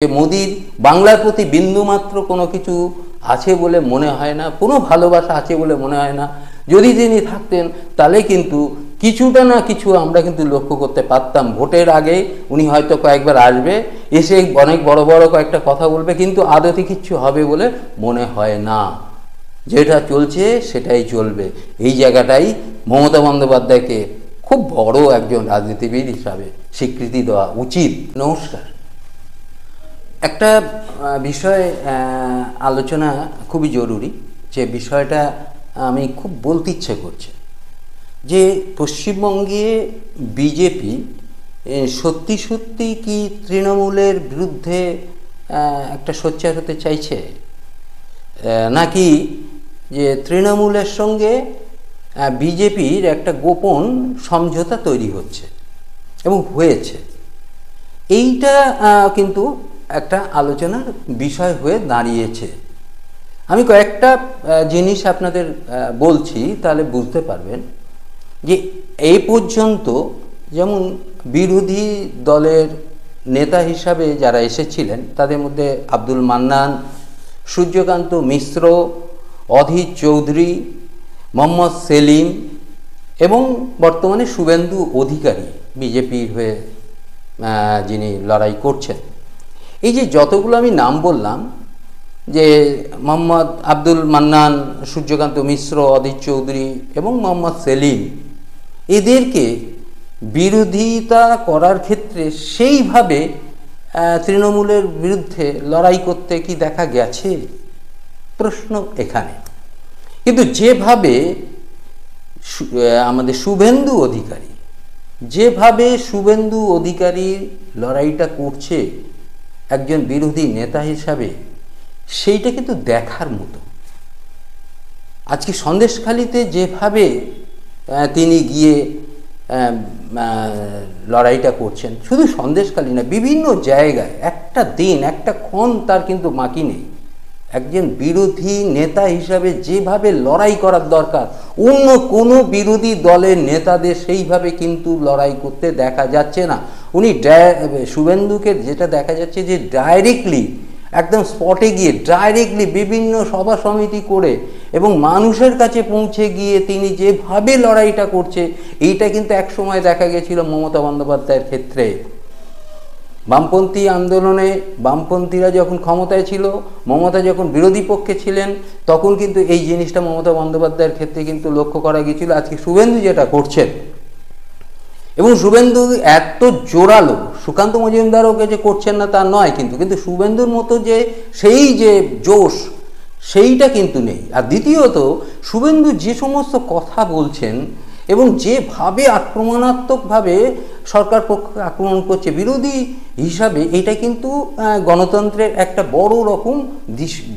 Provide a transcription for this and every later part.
মোদির বাংলার প্রতি বিন্দুমাত্র কোনো কিছু আছে বলে মনে হয় না, কোনো ভালোবাসা আছে বলে মনে হয় না। যদি তিনি থাকতেন তাহলে কিন্তু কিছুটা না কিছু আমরা কিন্তু লক্ষ্য করতে পারতাম। ভোটের আগে উনি হয়তো কয়েকবার আসবে, এসে অনেক বড় বড় কয়েকটা কথা বলবে, কিন্তু আদতে কিচ্ছু হবে বলে মনে হয় না। যেটা চলছে সেটাই চলবে। এই জায়গাটাই মমতা বন্দ্যোপাধ্যায়কে খুব বড় একজন রাজনীতিবিদ হিসাবে স্বীকৃতি দেওয়া উচিত। নমস্কার। একটা বিষয় আলোচনা খুবই জরুরি, যে বিষয়টা আমি খুব বলতে ইচ্ছে করছে, যে পশ্চিমবঙ্গে বিজেপি সত্যি সত্যি কি তৃণমূলের বিরুদ্ধে একটা সোচ্চার হতে চাইছে, নাকি যে তৃণমূলের সঙ্গে বিজেপির একটা গোপন সমঝোতা তৈরি হচ্ছে এবং হয়েছে। এইটা কিন্তু একটা আলোচনার বিষয় হয়ে দাঁড়িয়েছে। আমি কয়েকটা জিনিস আপনাদের বলছি, তাহলে বুঝতে পারবেন যে এই পর্যন্ত যেমন বিরোধী দলের নেতা হিসাবে যারা এসেছিলেন তাদের মধ্যে আব্দুল মান্নান, সূর্যকান্ত মিশ্র, অধীর চৌধুরী, মোহাম্মদ সেলিম এবং বর্তমানে শুভেন্দু অধিকারী বিজেপির হয়ে যিনি লড়াই করছেন। এই যে যতগুলো আমি নাম বললাম, যে মোহাম্মদ আব্দুল মান্নান, সূর্যকান্ত মিশ্র, অধীর চৌধুরী এবং মোহাম্মদ সেলিম, এদেরকে বিরোধিতা করার ক্ষেত্রে সেইভাবে তৃণমূলের বিরুদ্ধে লড়াই করতে কি দেখা গেছে, প্রশ্ন এখানে। কিন্তু যেভাবে আমাদের শুভেন্দু অধিকারী লড়াইটা করছে একজন বিরোধী নেতা হিসাবে, সেইটা কিন্তু দেখার মতো। আজকে সন্দেশখালিতে যেভাবে তিনি গিয়ে লড়াইটা করছেন, শুধু সন্দেশখালি না, বিভিন্ন জায়গায় একটা দিন একটা ক্ষণ তার কিন্তু বাকি নেই। একজন বিরোধী নেতা হিসাবে যেভাবে লড়াই করার দরকার, অন্য কোনো বিরোধী দলের নেতাদের সেইভাবে কিন্তু লড়াই করতে দেখা যাচ্ছে না। উনি শুভেন্দুকে যেটা দেখা যাচ্ছে, যে ডাইরেক্টলি একদম স্পটে গিয়ে ডাইরেক্টলি বিভিন্ন সভা সমিতি করে এবং মানুষের কাছে পৌঁছে গিয়ে তিনি যেভাবে লড়াইটা করছে, এইটা কিন্তু একসময় দেখা গেছিল মমতা বন্দ্যোপাধ্যায়ের ক্ষেত্রে। বামপন্থী আন্দোলনে বামপন্থীরা যখন ক্ষমতায় ছিল, মমতা যখন বিরোধী পক্ষে ছিলেন, তখন কিন্তু এই জিনিসটা মমতা বন্দ্যোপাধ্যায়ের ক্ষেত্রে কিন্তু লক্ষ্য করা গিয়েছিল। আজকে শুভেন্দু যেটা করছেন, এবং শুভেন্দু এত জোরালো, সুকান্ত মজুমদারও যে করছেন না তা নয়, কিন্তু শুভেন্দুর মতো যে সেই যে জোশ, সেইটা কিন্তু নেই। আর দ্বিতীয়ত, শুভেন্দু যে সমস্ত কথা বলছেন এবং যেভাবে আক্রমণাত্মকভাবে সরকার পক্ষকে আক্রমণ করছে বিরোধী হিসাবে, এটা কিন্তু গণতন্ত্রের একটা বড় রকম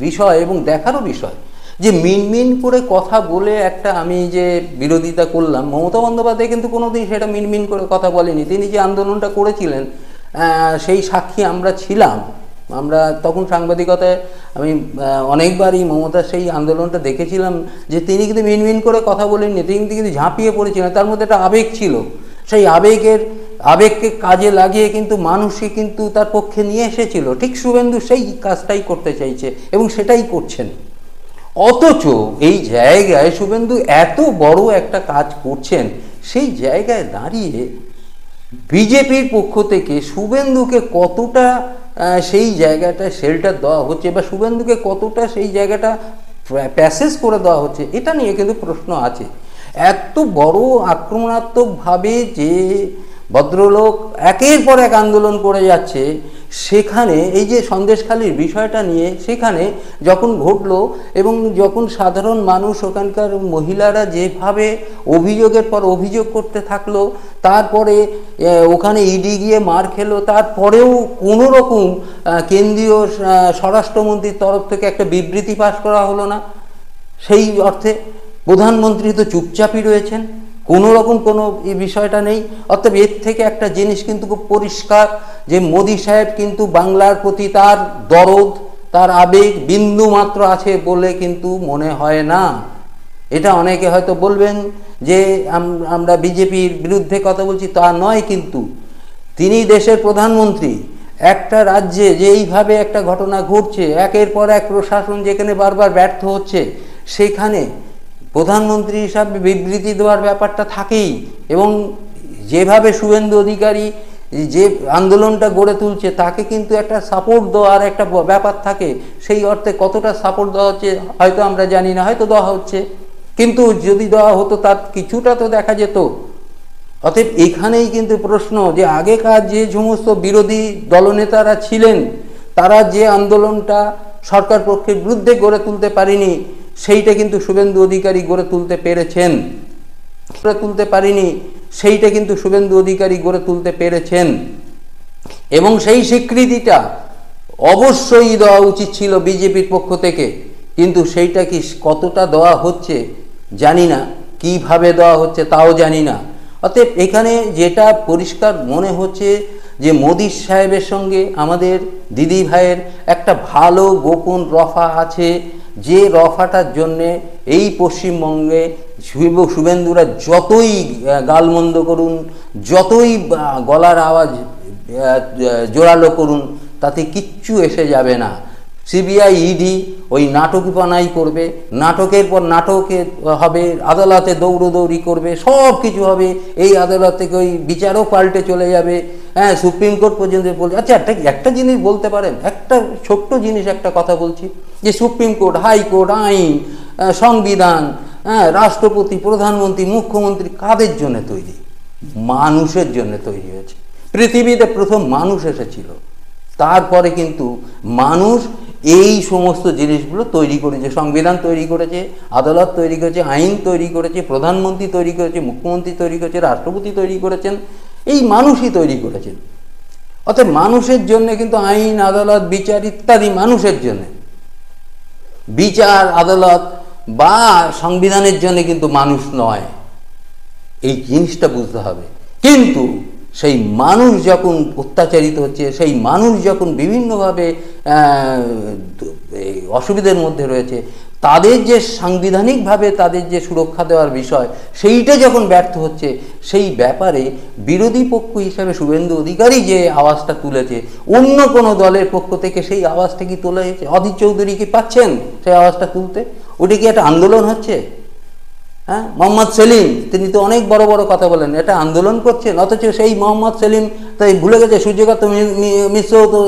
বিষয় এবং দেখারও বিষয়। যে মিনমিন করে কথা বলে একটা আমি যে বিরোধিতা করলাম, মমতা বন্দ্যোপাধ্যায় কিন্তু কোনোদিন সেটা মিনমিন করে কথা বলেনি। তিনি যে আন্দোলনটা করেছিলেন সেই সাক্ষী আমরা ছিলাম। আমরা তখন সাংবাদিকতায় আমি অনেকবারই মমতার সেই আন্দোলনটা দেখেছিলাম, যে তিনি কিন্তু মিনমিন করে কথা বলেননি, তিনি কিন্তু ঝাঁপিয়ে পড়েছিলেন। তার মধ্যে একটা আবেগ ছিল, সেই আবেগকে কাজে লাগিয়ে কিন্তু মানুষকে কিন্তু তার পক্ষে নিয়ে এসেছিল। ঠিক শুভেন্দু সেই কাজটাই করতে চাইছে এবং সেটাই করছেন। অথচ এই জায়গায় শুভেন্দু এত বড় একটা কাজ করছেন, সেই জায়গায় দাঁড়িয়ে বিজেপির পক্ষ থেকে শুভেন্দুকে কতটা সেই জায়গাটা শেল্টার দেওয়া হচ্ছে, বা শুভেন্দুকে কতটা সেই জায়গাটা প্যাসেজ করে দেওয়া হচ্ছে, এটা নিয়ে কিন্তু প্রশ্ন আছে। এত বড় আক্রমণাত্মকভাবে যে ভদ্রলোক একের পর এক আন্দোলন করে যাচ্ছে, সেখানে এই যে সন্দেশখালির বিষয়টা নিয়ে সেখানে যখন ঘটলো, এবং যখন সাধারণ মানুষ, ওখানকার মহিলারা যেভাবে অভিযোগের পর অভিযোগ করতে থাকলো, তারপরে ওখানে ইডি গিয়ে মার খেলো, তারপরেও কোনো রকম কেন্দ্রীয় স্বরাষ্ট্রমন্ত্রীর তরফ থেকে একটা বিবৃতি পাশ করা হলো না। সেই অর্থে প্রধানমন্ত্রী তো চুপচাপই রয়েছেন, কোনো রকম কোনো এই বিষয়টা নেই। অর্থাৎ এর থেকে একটা জিনিস কিন্তু খুব পরিষ্কার, যে মোদি সাহেব কিন্তু বাংলার প্রতি তার দরদ, তার আবেগ বিন্দু মাত্র আছে বলে কিন্তু মনে হয় না। এটা অনেকে হয়তো বলবেন যে আমরা বিজেপির বিরুদ্ধে কথা বলছি, তা নয়। কিন্তু তিনি দেশের প্রধানমন্ত্রী, একটা রাজ্যে যে এইভাবে একটা ঘটনা ঘটছে, একের পর এক প্রশাসন যেখানে বারবার ব্যর্থ হচ্ছে, সেখানে প্রধানমন্ত্রী হিসাবে বিবৃতি দেওয়ার ব্যাপারটা থাকেই। এবং যেভাবে শুভেন্দু অধিকারী যে আন্দোলনটা গড়ে তুলছে, তাকে কিন্তু একটা সাপোর্ট দেওয়ার একটা ব্যাপার থাকে। সেই অর্থে কতটা সাপোর্ট দেওয়া হচ্ছে হয়তো আমরা জানি না, হয়তো দেওয়া হচ্ছে, কিন্তু যদি দেওয়া হতো তার কিছুটা তো দেখা যেত। অতএব এখানেই কিন্তু প্রশ্ন যে আগেকার যে সমস্ত বিরোধী দলনেতারা ছিলেন, তারা যে আন্দোলনটা সরকার পক্ষের বিরুদ্ধে গড়ে তুলতে পারেনি, সেইটা কিন্তু শুভেন্দু অধিকারী গড়ে তুলতে পেরেছেন। সেইটা কিন্তু শুভেন্দু অধিকারী গড়ে তুলতে পেরেছেন। এবং সেই স্বীকৃতিটা অবশ্যই দেওয়া উচিত ছিল বিজেপির পক্ষ থেকে, কিন্তু সেইটা কি কতটা দেওয়া হচ্ছে জানি না, কিভাবে দেওয়া হচ্ছে তাও জানি না। অতএব এখানে যেটা পরিষ্কার মনে হচ্ছে যে মোদি সাহেবের সঙ্গে আমাদের দিদি ভাইয়ের একটা ভালো গোপন রফা আছে, যে রফাটার জন্যে এই পশ্চিমবঙ্গে শুভেন্দুরা যতই গালমন্দ করুন, যতই গলার আওয়াজ জোরালো করুন, তাতে কিচ্ছু এসে যাবে না। সিবিআই ইডি ওই নাটকীপনাই করবে, নাটকের পর নাটকে হবে, আদালতে দৌড়দৌড়ি করবে, সব কিছু হবে। এই আদালত থেকে ওই বিচারও পাল্টে চলে যাবে, হ্যাঁ, সুপ্রিম কোর্ট পর্যন্ত বলছে। আচ্ছা, একটা জিনিস বলতে পারেন, একটা ছোট্ট জিনিস, একটা কথা বলছি, যে সুপ্রিম কোর্ট, হাইকোর্ট, আইন, সংবিধান, হ্যাঁ, রাষ্ট্রপতি, প্রধানমন্ত্রী, মুখ্যমন্ত্রী কাদের জন্য তৈরি? মানুষের জন্য তৈরি হয়েছে। পৃথিবীতে প্রথম মানুষ এসেছিল, তারপরে কিন্তু মানুষ এই সমস্ত জিনিসগুলো তৈরি করেছে। সংবিধান তৈরি করেছে, আদালত তৈরি করেছে, আইন তৈরি করেছে, প্রধানমন্ত্রী তৈরি করেছে, মুখ্যমন্ত্রী তৈরি করেছে, রাষ্ট্রপতি তৈরি করেছেন, এই মানুষই তৈরি করেছেন। অর্থাৎ মানুষের জন্য কিন্তু আইন, আদালত, বিচার ইত্যাদি মানুষের জন্য। বিচার, আদালত বা সংবিধানের জন্য কিন্তু মানুষ নয়, এই জিনিসটা বুঝতে হবে। কিন্তু সেই মানুষ যখন অত্যাচারিত হচ্ছে, সেই মানুষ যখন বিভিন্নভাবে অসুবিধার মধ্যে রয়েছে, তাদের যে সাংবিধানিকভাবে তাদের যে সুরক্ষা দেওয়ার বিষয়, সেইটা যখন ব্যর্থ হচ্ছে, সেই ব্যাপারে বিরোধী পক্ষ হিসাবে শুভেন্দু অধিকারী যে আওয়াজটা তুলেছে, অন্য কোনো দলের পক্ষ থেকে সেই আওয়াজটা কি তোলা হয়েছে? অধীর চৌধুরী কি পাচ্ছেন সেই আওয়াজটা তুলতে? ওটা কি একটা আন্দোলন হচ্ছে? হ্যাঁ, মোহাম্মদ সেলিম তিনি তো অনেক বড় বড় কথা বলেন, এটা আন্দোলন করছেন, অথচ সেই মোহাম্মদ সেলিম তাই ভুলে গেছে সূর্যকান্ত মিশ্রও তো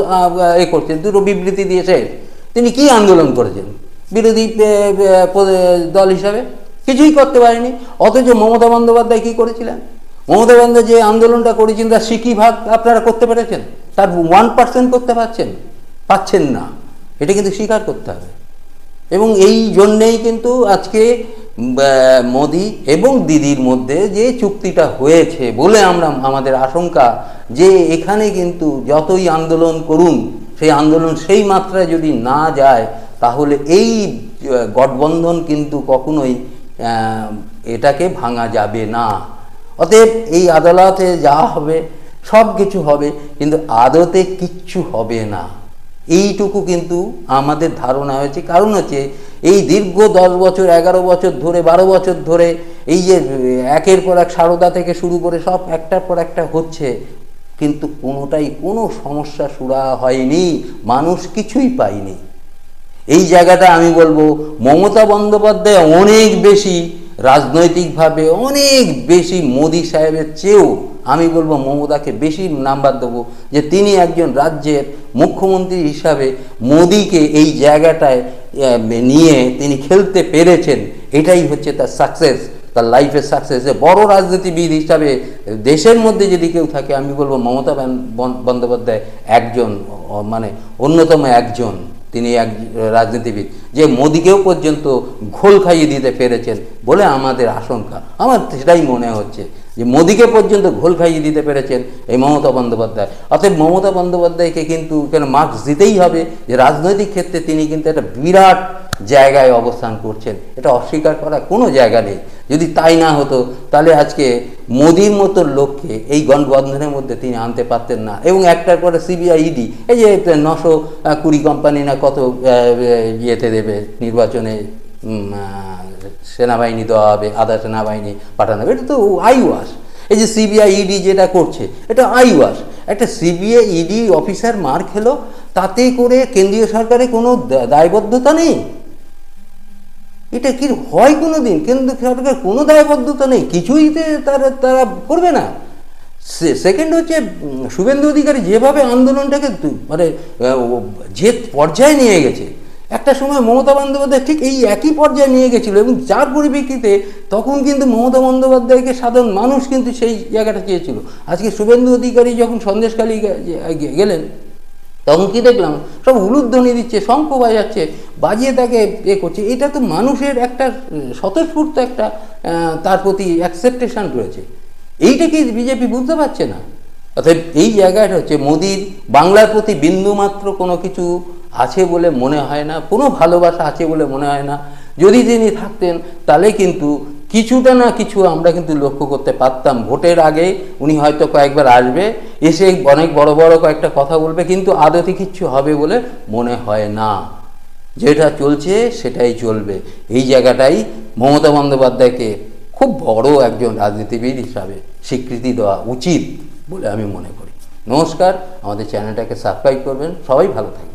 এ করছেন, দুটো বিবৃতি দিয়েছে। তিনি কি আন্দোলন করেছেন বিরোধী দল হিসাবে? কিছুই করতে পারেনি। অথচ মমতা বন্দ্যোপাধ্যায় কী করেছিলেন? মমতা বন্দ্যোপাধ্যায় যে আন্দোলনটা করেছেন তার সিকি ভাগ আপনারা করতে পেরেছেন? তার 1% করতে পাচ্ছেন না, এটা কিন্তু স্বীকার করতে হবে। এবং এই জন্যেই কিন্তু আজকে মোদি এবং দিদির মধ্যে যে চুক্তিটা হয়েছে বলে আমাদের আশঙ্কা, যে এখানে কিন্তু যতই আন্দোলন করুন, সেই আন্দোলন সেই মাত্রায় যদি না যায়, তাহলে এই গঠবন্ধন কিন্তু কখনোই এটাকে ভাঙা যাবে না। অতএব এই আদালতে যা হবে সব কিছু হবে, কিন্তু আদতে কিচ্ছু হবে না, এইটুকু কিন্তু আমাদের ধারণা হয়েছে। কারণ হচ্ছে এই দীর্ঘ 10 বছর, 11 বছর ধরে, 12 বছর ধরে এই যে একের পর এক সারদা থেকে শুরু করে সব একটার পর একটা হচ্ছে, কিন্তু কোনোটাই কোনো সমস্যা সুরাহা হয়নি, মানুষ কিছুই পায়নি। এই জায়গাটা আমি বলবো মমতা বন্দ্যোপাধ্যায় অনেক বেশি রাজনৈতিকভাবে, অনেক বেশি মোদি সাহেবের চেয়েও আমি বলবো মমতাকে বেশি নাম্বার দেবো, যে তিনি একজন রাজ্যের মুখ্যমন্ত্রী হিসাবে মোদিকে এই জায়গাটায় নিয়ে তিনি খেলতে পেরেছেন। এটাই হচ্ছে তার সাকসেস, তার লাইফের সাকসেস। বড় রাজনীতিবিদ হিসাবে দেশের মধ্যে যদি কেউ থাকে, আমি বলবো মমতা বন্দ্যোপাধ্যায় একজন, মানে অন্যতম একজন তিনি এক রাজনীতিবিদ, যে মোদিকেও পর্যন্ত ঘোল খাইয়ে দিতে পেরেছেন বলে আমাদের আশঙ্কা। আমার সেটাই মনে হচ্ছে যে মোদিকে পর্যন্ত ঘোল খাইয়ে দিতে পেরেছেন এই মমতা বন্দ্যোপাধ্যায়। অতএব মমতা বন্দ্যোপাধ্যায়কে কিন্তু কেন মার্কস দিতেই হবে, যে রাজনৈতিক ক্ষেত্রে তিনি কিন্তু একটা বিরাট জায়গায় অবস্থান করছেন, এটা অস্বীকার করার কোনো জায়গা নেই। যদি তাই না হতো, তাহলে আজকে মোদির মতো লোককে এই গণবন্ধনের মধ্যে তিনি আনতে পারতেন না। এবং একটার পরে সিবিআই ইডি, এই যে 920 কোম্পানি না কত ইয়েতে দেবে নির্বাচনে, সেনাবাহিনী দেওয়া হবে, আধা সেনাবাহিনী পাঠানো হবে, এটা তো আইওয়াস। এই যে সিবিআই ইডি যেটা করছে, এটা আইওয়াস। একটা সিবিআই ইডি অফিসার মার খেলো, তাতে করে কেন্দ্রীয় সরকারের কোনো দায়বদ্ধতা নেই? এটা কি হয় কোনো দিন? কেন্দ্র সরকার কোনো দায়বদ্ধতা নেই, কিছুই তারা করবে না। সেকেন্ড হচ্ছে, শুভেন্দু অধিকারী যেভাবে আন্দোলনটাকে মানে যে পর্যায়ে নিয়ে গেছে, একটা সময় মমতা বন্দ্যোপাধ্যায় ঠিক এই একই পর্যায়ে নিয়ে গেছিলো, এবং যার পরিপ্রেক্ষিতে তখন কিন্তু মমতা বন্দ্যোপাধ্যায়কে সাধারণ মানুষ কিন্তু সেই জায়গাটা চেয়েছিল। আজকে শুভেন্দু অধিকারী যখন সন্দেশখালী গেলেন, তখন কি দেখলাম? সব উলুধ্বনি দিচ্ছে, শঙ্খ বাজাচ্ছে, বাজিয়ে তাকে করছে। এটা তো মানুষের একটা স্বতঃস্ফূর্ত একটা তার প্রতি অ্যাকসেপ্টেশন রয়েছে। এইটা কি বিজেপি বুঝতে পারছে না? অর্থাৎ এই জায়গাটা হচ্ছে মোদির বাংলার প্রতি বিন্দুমাত্র কোনো কিছু আছে বলে মনে হয় না, কোনো ভালোবাসা আছে বলে মনে হয় না। যদি তিনি থাকতেন তাহলে কিন্তু কিছুটা না কিছু আমরা কিন্তু লক্ষ্য করতে পারতাম। ভোটের আগে উনি হয়তো কয়েকবার আসবে, এসে অনেক বড় বড় কয়েকটা কথা বলবে, কিন্তু আদতে কিচ্ছু হবে বলে মনে হয় না। যেটা চলছে সেটাই চলবে। এই জায়গাটাই মমতা বন্দ্যোপাধ্যায়কে খুব বড় একজন রাজনীতিবিদ হিসাবে স্বীকৃতি দেওয়া উচিত বলে আমি মনে করি। নমস্কার, আমাদের চ্যানেলটাকে সাবস্ক্রাইব করবেন। সবাই ভালো থাকবেন।